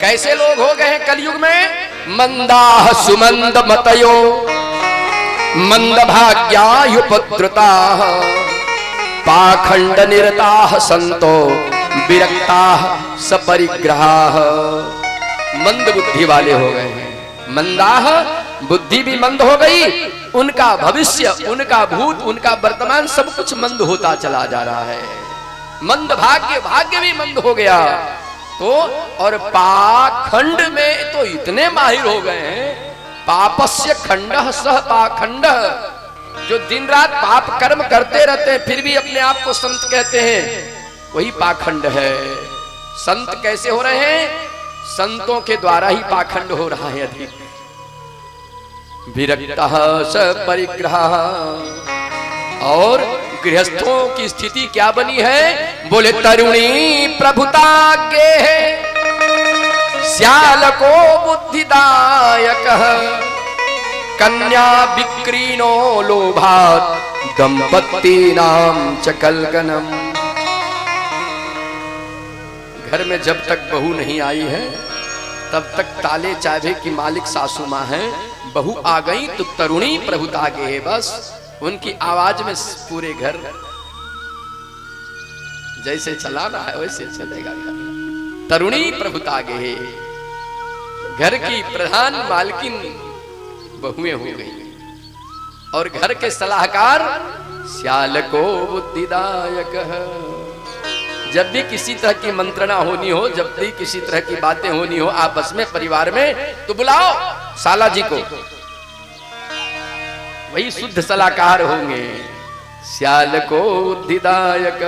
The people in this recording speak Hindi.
कैसे लोग हो गए हैं कलयुग में? मंदाह सुमंद मतयो मंद भाग्यायुपद्रुताः पाखंड निरताः संतो विरक्ताः सपरिग्रहाः। मंद बुद्धि वाले हो गए हैं। मंदाह, बुद्धि भी मंद हो गई, उनका भविष्य, उनका भूत, उनका वर्तमान सब कुछ मंद होता चला जा रहा है। मंद भाग्य, भाग्य भी मंद हो गया। तो और पाखंड में तो इतने माहिर हो गए हैं, पापस्य खंडः सह पाखंडः, जो दिन रात पाप कर्म करते रहते हैं फिर भी अपने आप को संत कहते हैं, वही पाखंड है। संत कैसे हो रहे हैं? संतों के द्वारा ही पाखंड हो रहा है अधिक। विरक्तः सपरिग्रहः। और गृहस्थों की स्थिति क्या बनी है? बोले तरुणी प्रभुताज्ञे श्यालको बुद्धिदायकः कन्या विक्रीणो लोभात् दंपत्तीनां च कलकनम। घर में जब तक बहू नहीं आई है तब तक ताले चाबे की मालिक सासू माँ है। बहू आ गई तो तरुणी प्रभुताज्ञे है, बस उनकी आवाज में पूरे घर जैसे चलाना है वैसे चलेगा घर। तरुणी प्रभुताज्ञे है, घर की प्रधान मालकिन बहुएं हो गई और घर के सलाहकार श्यालको बुद्धिदायक। जब भी किसी तरह की मंत्रणा होनी हो, जब भी किसी तरह की बातें होनी हो आपस में परिवार में, तो बुलाओ साला जी को, वही शुद्ध सलाहकार होंगे। श्यालको बुद्धिदायक।